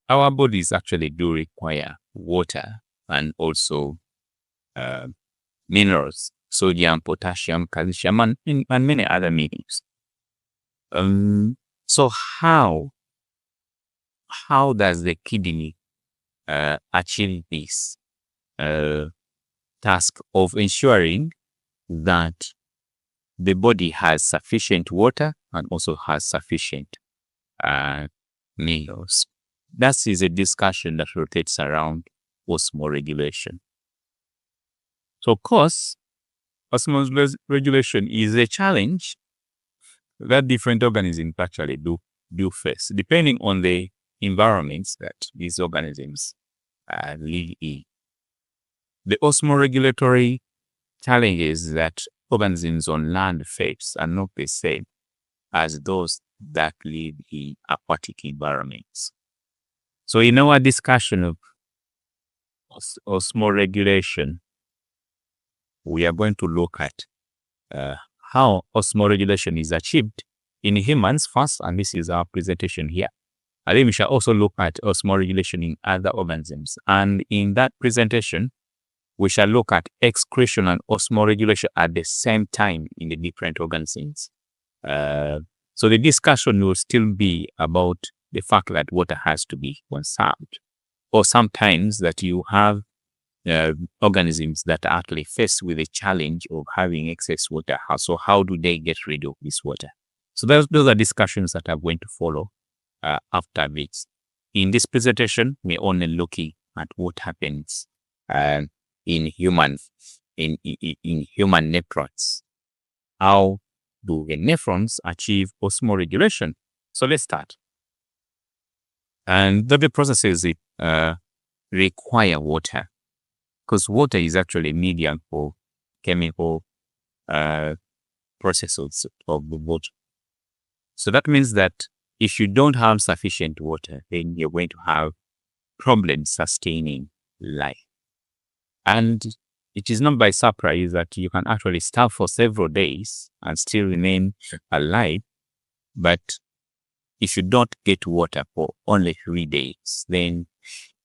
our bodies actually do require water and also minerals, sodium, potassium, calcium, and many other minerals. So how does the kidney achieve this task of ensuring that the body has sufficient water and also has sufficient minerals? That is a discussion that rotates around osmoregulation. So, of course, osmoregulation is a challenge that different organisms actually do face, depending on the environments that these organisms live in. The osmoregulatory challenges that organisms on land face are not the same as those that live in aquatic environments. So in our discussion of osmoregulation, we are going to look at how osmoregulation is achieved in humans first, and this is our presentation here. And then we shall also look at osmoregulation in other organisms. And in that presentation, we shall look at excretion and osmoregulation at the same time in the different organisms. So the discussion will still be about the fact that water has to be conserved, or sometimes that you have organisms that are actually faced with the challenge of having excess water. So how do they get rid of this water? So those are discussions that are going to follow after this. In this presentation, we're only looking at what happens in human nephrons. How do the nephrons achieve osmoregulation? So let's start. And the processes require water, because water is actually medium for chemical processes of the body. So that means that if you don't have sufficient water, then you're going to have problems sustaining life. And it is not by surprise that you can actually starve for several days and still remain alive. But if you don't get water for only 3 days, then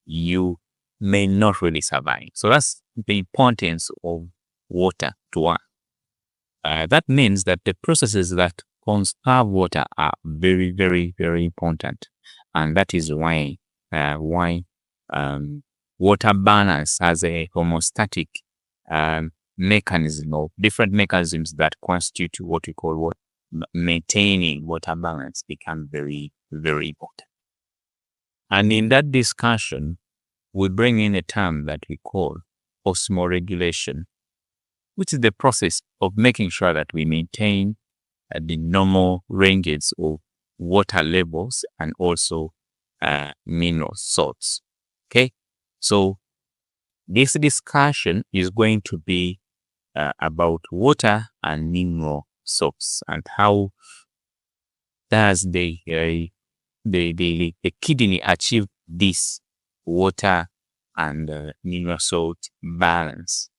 you may not really survive. So that's the importance of water to us. That means that the processes that conserve water are very, very, very important. And that is why water balance has a homeostatic mechanism, or different mechanisms that constitute what we call maintaining water balance become very, very important. And in that discussion, we bring in a term that we call osmoregulation, which is the process of making sure that we maintain the normal ranges of water levels and also mineral salts. Okay, so this discussion is going to be about water and mineral salts and how does the kidney achieve this water and mineral salt balance.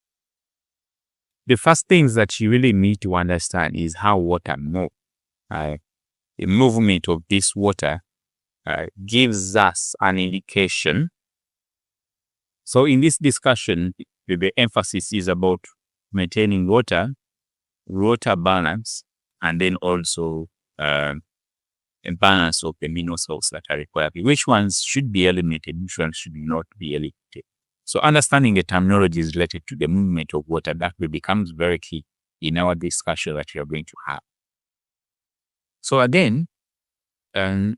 The first things that you really need to understand is how water moves. The movement of this water gives us an indication. So in this discussion, the emphasis is about maintaining water balance, and then also a balance of the mineral salts that are required. Which ones should be eliminated, which ones should not be eliminated. So understanding the terminology is related to the movement of water, that will become very key in our discussion that we are going to have. So again, to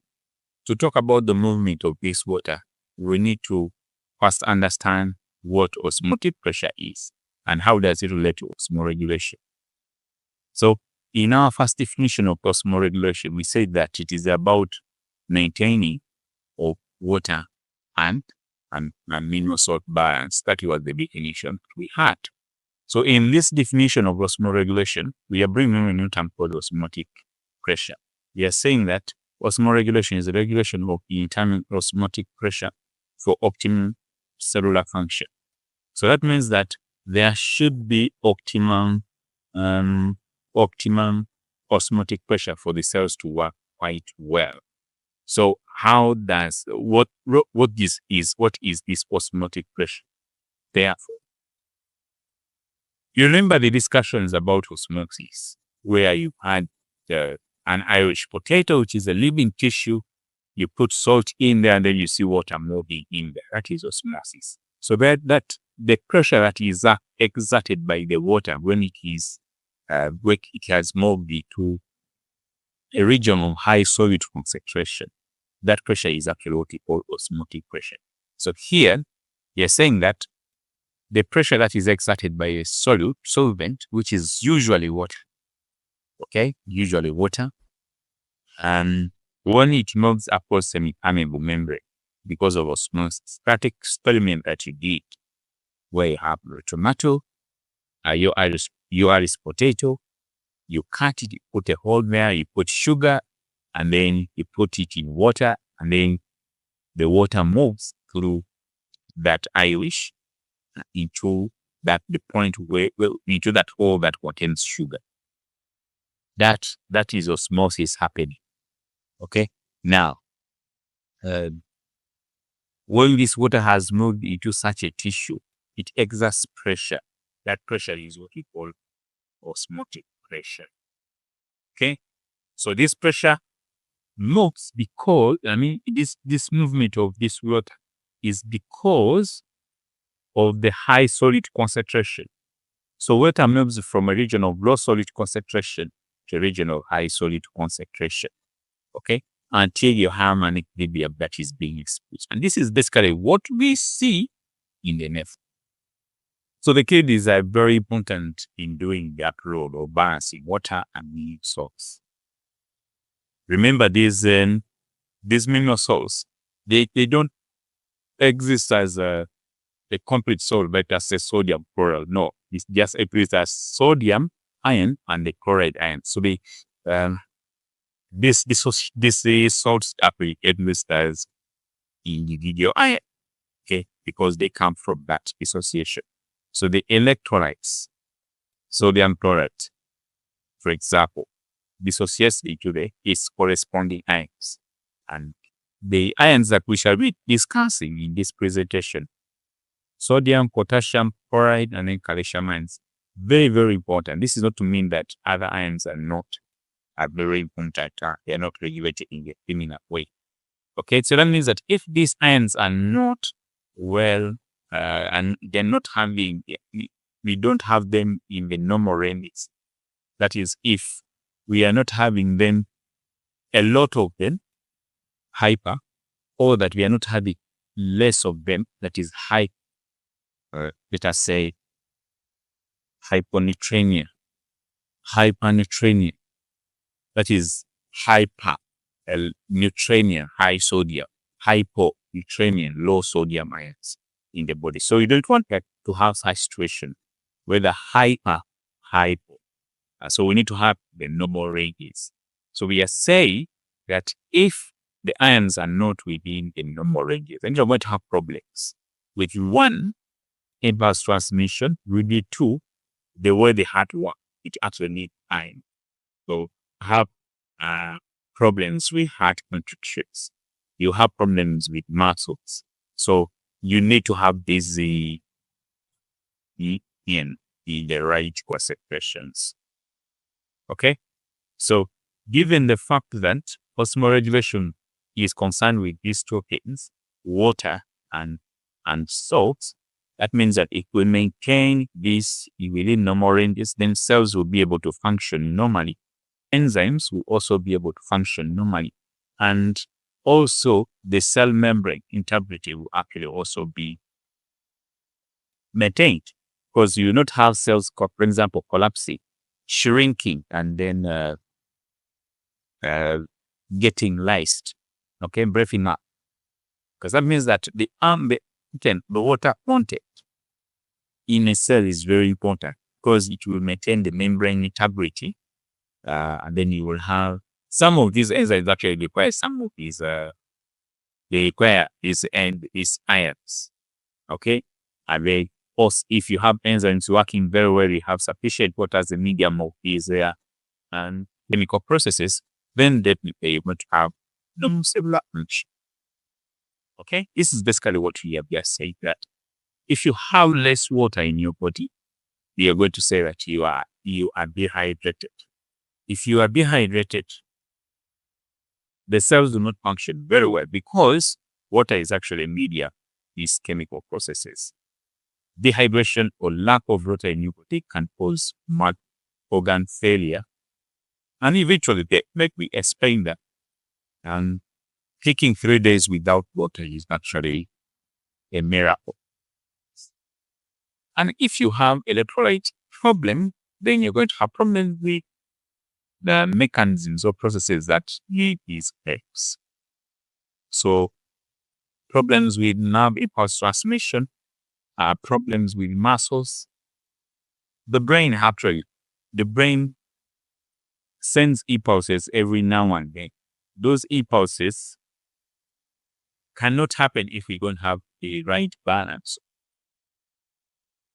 talk about the movement of this water, we need to first understand what osmotic pressure is and how does it relate to osmoregulation. So in our first definition of osmoregulation, we say that it is about maintaining of water and mineral salt balance. That was the definition we had. So in this definition of osmoregulation, we are bringing in a new term called osmotic pressure. We are saying that osmoregulation is a regulation of the internal osmotic pressure for optimum cellular function. So that means that there should be optimum osmotic pressure for the cells to work quite well. So how does, what is this osmotic pressure? Therefore, you remember the discussions about osmosis, where you had an Irish potato, which is a living tissue. You put salt in there, and then you see water moving in there. That is osmosis. So that the pressure that is exerted by the water when it has moved into a region of high solute concentration, that pressure is actually what we call osmotic pressure. So here, you're saying that the pressure that is exerted by a solvent, which is usually water, usually water, and when it moves across semi-permeable membrane because of osmosis, that experiment that you did, where you have a tomato, your Irish potato, you cut it, you put a hole there, you put sugar, and then you put it in water, and then the water moves through that Irish into the point where, into that hole that contains sugar. That is osmosis happening. Okay. Now, when this water has moved into such a tissue, it exerts pressure. That pressure is what we call osmotic pressure. Okay. So this pressure moves because, this movement of this water is because of the high solid concentration. So water moves from a region of low solid concentration to a region of high solid concentration. Okay. Until you have an equilibrium that is being expressed. And this is basically what we see in the NF. So the kidneys are very important in doing that role of balancing water and mineral salts. Remember these mineral salts, they don't exist as a complete salt, but as a sodium chloride. No, it just exists as sodium ion and the chloride ion. So they these salts actually exist as individual ion, okay, because they come from that dissociation. So the electrolytes, sodium chloride, for example, dissociates into its corresponding ions. And the ions that we shall be discussing in this presentation, sodium, potassium, chloride, and then calcium ions, very, very important. This is not to mean that other ions are very important. They are not regulated in a similar way. Okay, so that means that if these ions are not well, and they're not having, we don't have them in the normal ranges. That is, if we are not having them, a lot of them, hyper, or that we are not having less of them, that is high, let us say, hyponatremia, hypernatremia, that is hypernatremia, high sodium, hyponatremia, low sodium ions in the body. So you don't want to have such situation whether hypo. So we need to have the normal ranges. So we are saying that if the ions are not within the normal ranges, then you're going to have problems with one, impulse transmission, with the two, the way the heart works, it actually needs iron. So have problems with heart contractions. You have problems with muscles. So you need to have these in the right concentrations. Okay? So given the fact that osmoregulation is concerned with these two things, water and salts, that means that if we maintain this within normal ranges, then cells will be able to function normally. Enzymes will also be able to function normally. And also the cell membrane integrity will actually also be maintained, because you will not have cells, for example, collapsing, shrinking, and then getting lysed, okay, breathing up, because that means that the water content in a cell is very important, because it will maintain the membrane integrity, and then you will have some of these enzymes actually require some of these they require these ions, okay, and they also, if you have enzymes working very well, you have sufficient water as a medium of these and chemical processes, then definitely you want to have cellular function. Okay, this is basically what we have just said, that if you have less water in your body, we are going to say that you are dehydrated. If you are dehydrated, the cells do not function very well because water is actually media, these chemical processes. Dehydration or lack of water in your body can cause organ failure. And eventually, let me explain that. And taking 3 days without water is actually a miracle. And if you have electrolyte problem, then you're going to have problems with the mechanisms or processes that need these helps. So problems with nerve impulse transmission are problems with muscles. The brain sends impulses every now and then. Those impulses cannot happen if we don't have a right balance.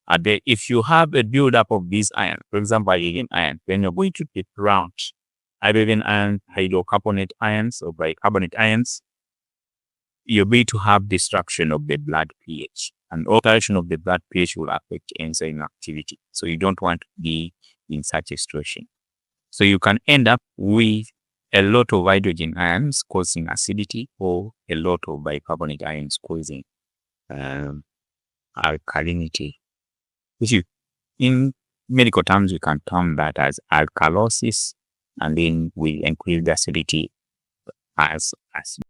And if you have a buildup of these ions, for example, hydrogen ion, then you're going to get around hydrogen ion, hydrocarbonate ions, or bicarbonate ions. You're going to have destruction of the blood pH, and alteration of the blood pH will affect enzyme activity. So you don't want to be in such a situation. So you can end up with a lot of hydrogen ions causing acidity, or a lot of bicarbonate ions causing alkalinity. Which in medical terms, we can term that as alkalosis, and then we increase the acidity as acid.